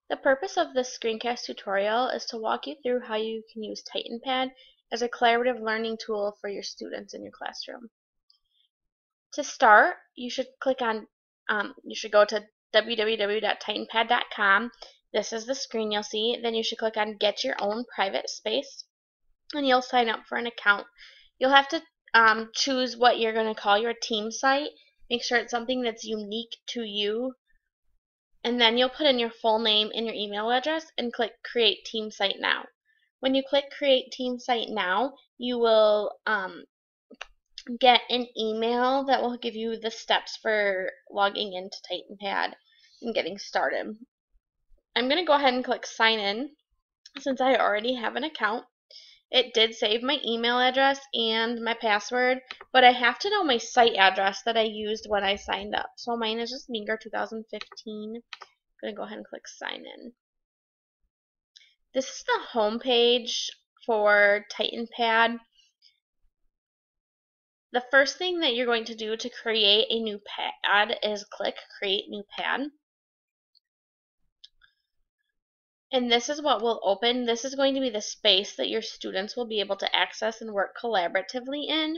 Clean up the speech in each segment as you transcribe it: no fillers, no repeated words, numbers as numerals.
The purpose of this screencast tutorial is to walk you through how you can use TitanPad as a collaborative learning tool for your students in your classroom. To start, you should go to www.titanpad.com. This is the screen you'll see. Then you should click on Get Your Own Private Space, and you'll sign up for an account. You'll have to choose what you're going to call your team site. Make sure it's something that's unique to you. And then you'll put in your full name and your email address and click Create Team Site Now. When you click Create Team Site Now, you will get an email that will give you the steps for logging into TitanPad and getting started. I'm going to go ahead and click Sign In since I already have an account. It did save my email address and my password, but I have to know my site address that I used when I signed up. So mine is just Meager 2015. I'm going to go ahead and click Sign In. This is the home page for TitanPad. The first thing that you're going to do to create a new pad is click Create New Pad. And this is what will open. This is going to be the space that your students will be able to access and work collaboratively in.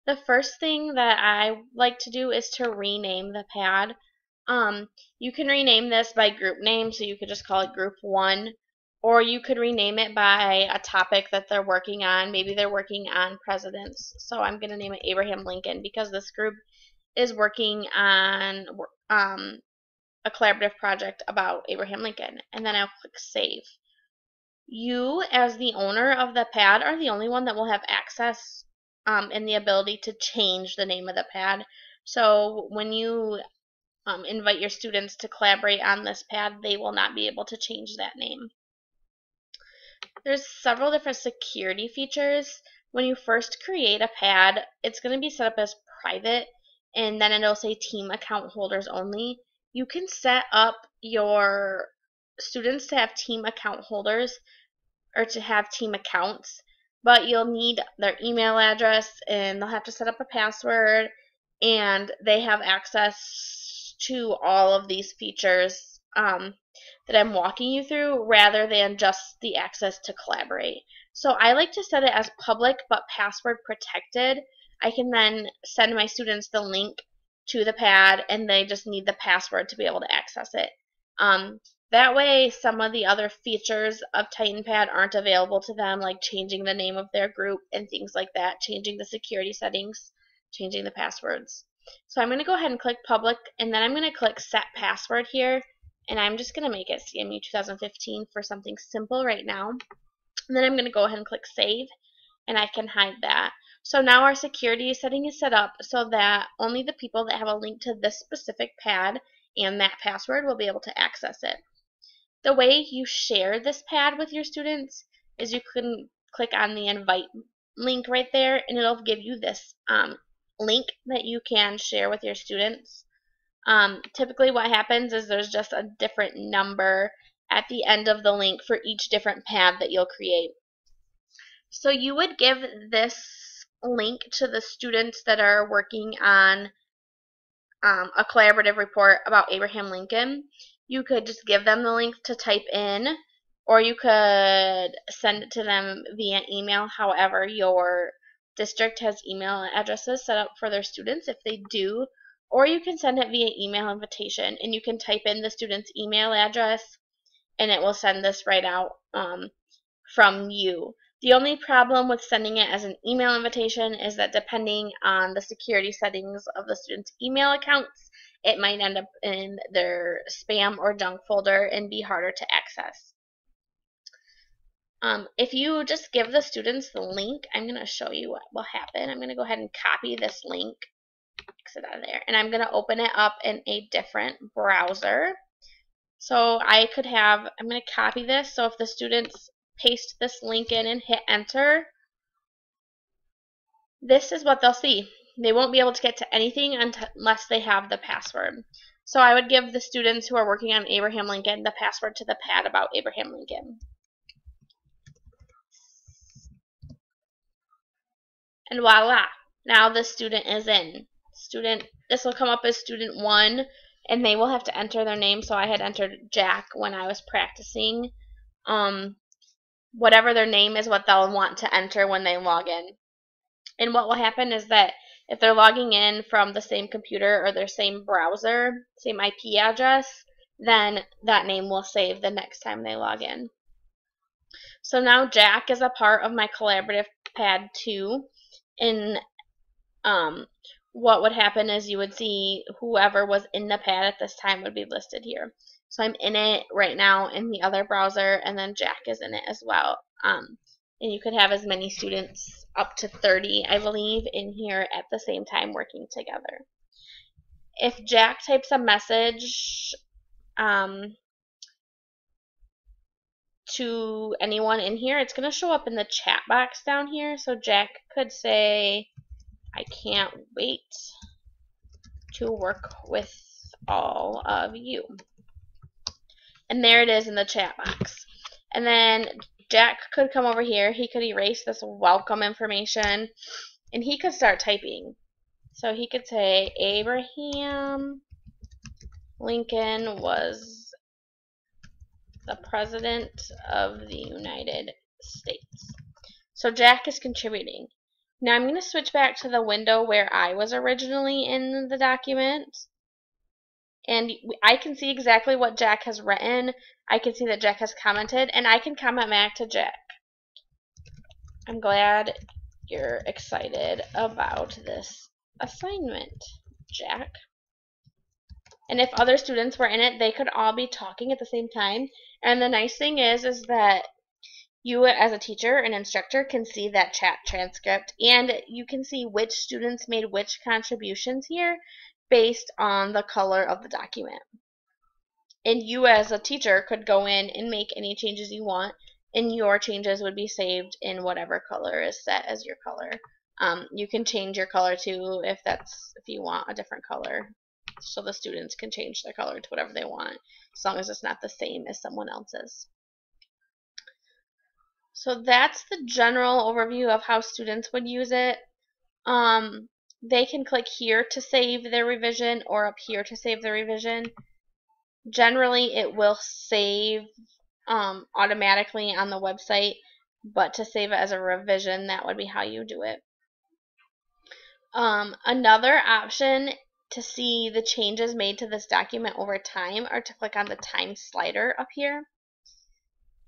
The first thing that I like to do is to rename the pad. You can rename this by group name, so you could just call it Group 1, or you could rename it by a topic that they're working on. Maybe they're working on presidents, so I'm going to name it Abraham Lincoln because this group is working on a collaborative project about Abraham Lincoln, and then I'll click Save. You, as the owner of the pad, are the only one that will have access and the ability to change the name of the pad. So when you invite your students to collaborate on this pad, they will not be able to change that name. There's several different security features. When you first create a pad, it's going to be set up as private, and then it'll say team account holders only. You can set up your students to have team account holders or to have team accounts, but you'll need their email address and they'll have to set up a password, and they have access to all of these features that I'm walking you through rather than just the access to collaborate. So I like to set it as public but password protected. I can then send my students the link to the pad and they just need the password to be able to access it. That way some of the other features of TitanPad aren't available to them, like changing the name of their group and things like that, changing the security settings, changing the passwords. So I'm going to go ahead and click public, and then I'm going to click set password here, and I'm just going to make it CMU 2015 for something simple right now. And then I'm going to go ahead and click save, and I can hide that. So now our security setting is set up so that only the people that have a link to this specific pad and that password will be able to access it. The way you share this pad with your students is you can click on the invite link right there, and it'll give you this link that you can share with your students. Typically what happens is there's just a different number at the end of the link for each different pad that you'll create. So you would give this link to the students that are working on a collaborative report about Abraham Lincoln. You could just give them the link to type in, or you could send it to them via email. However, your district has email addresses set up for their students if they do, or you can send it via email invitation, and you can type in the student's email address and it will send this right out from you. The only problem with sending it as an email invitation is that depending on the security settings of the student's email accounts, it might end up in their spam or junk folder and be harder to access. If you just give the students the link, I'm going to show you what will happen. I'm going to go ahead and copy this link, exit out of there, and I'm going to open it up in a different browser. So I'm going to copy this, so if the students paste this link in and hit enter, this is what they'll see. They won't be able to get to anything unless they have the password. So I would give the students who are working on Abraham Lincoln the password to the pad about Abraham Lincoln. And voila, now the student is in. This will come up as student 1, and they will have to enter their name. So I had entered Jack when I was practicing. Whatever their name is, what they'll want to enter when they log in. And what will happen is that if they're logging in from the same computer or their same browser, same IP address, then that name will save the next time they log in. So now Jack is a part of my collaborative pad 2. And what would happen is you would see whoever was in the pad at this time would be listed here. So I'm in it right now in the other browser, and then Jack is in it as well. And you could have as many students, up to 30, I believe, in here at the same time working together. If Jack types a message to anyone in here, it's going to show up in the chat box down here. So Jack could say, "I can't wait to work with all of you." And there it is in the chat box. And then Jack could come over here. He could erase this welcome information, and he could start typing. So he could say, "Abraham Lincoln was the President of the United States." So Jack is contributing. Now I'm going to switch back to the window where I was originally in the document. And I can see exactly what Jack has written. I can see that Jack has commented, and I can comment back to Jack. "I'm glad you're excited about this assignment, Jack." And if other students were in it, they could all be talking at the same time. And the nice thing is that you as a teacher and instructor can see that chat transcript, and you can see which students made which contributions here based on the color of the document. And you as a teacher could go in and make any changes you want, and your changes would be saved in whatever color is set as your color. You can change your color too if you want a different color, so the students can change their color to whatever they want, as long as it's not the same as someone else's. So that's the general overview of how students would use it. They can click here to save their revision or up here to save their revision. Generally, it will save automatically on the website, but to save it as a revision, that would be how you do it. Another option to see the changes made to this document over time are to click on the time slider up here.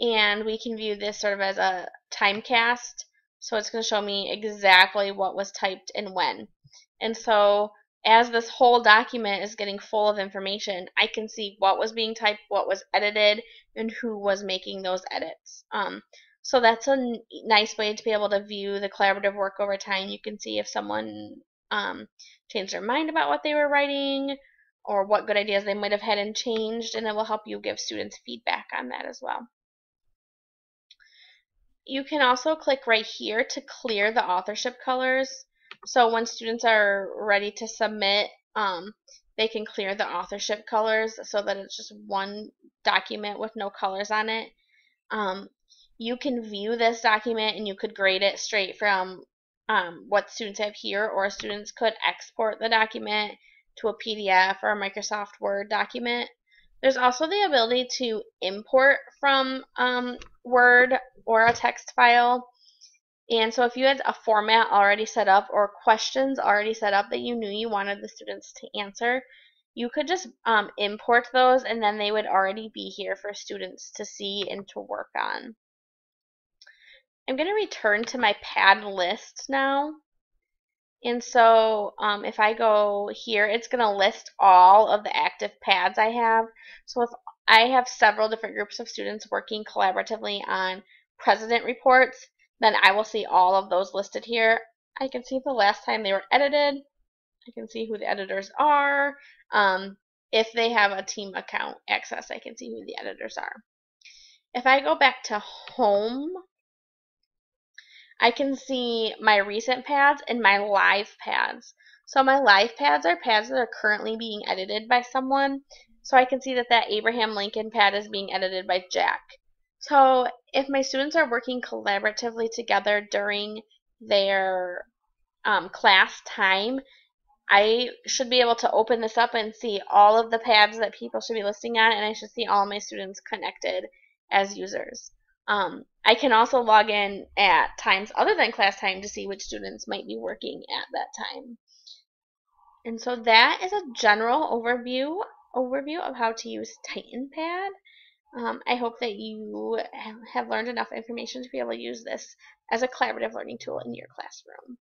And we can view this sort of as a timecast. So it's going to show me exactly what was typed and when. And so as this whole document is getting full of information, I can see what was being typed, what was edited, and who was making those edits. So that's a nice way to be able to view the collaborative work over time. You can see if someone changed their mind about what they were writing, or what good ideas they might have had and changed, and it will help you give students feedback on that as well. You can also click right here to clear the authorship colors. So when students are ready to submit, they can clear the authorship colors so that it's just one document with no colors on it. You can view this document and you could grade it straight from what students have here, or students could export the document to a PDF or a Microsoft Word document. There's also the ability to import from Word or a text file. And so if you had a format already set up or questions already set up that you knew you wanted the students to answer, you could just import those, and then they would already be here for students to see and to work on. I'm going to return to my pad list now. And so if I go here, it's going to list all of the active pads I have. So if I have several different groups of students working collaboratively on president reports, then I will see all of those listed here. I can see the last time they were edited. I can see who the editors are. If they have a team account access, I can see who the editors are. If I go back to home, I can see my recent pads and my live pads. So my live pads are pads that are currently being edited by someone. So I can see that that Abraham Lincoln pad is being edited by Jack. So if my students are working collaboratively together during their class time, I should be able to open this up and see all of the pads that people should be listing on, and I should see all my students connected as users. I can also log in at times other than class time to see which students might be working at that time. And so that is a general overview of how to use TitanPad. I hope that you have learned enough information to be able to use this as a collaborative learning tool in your classroom.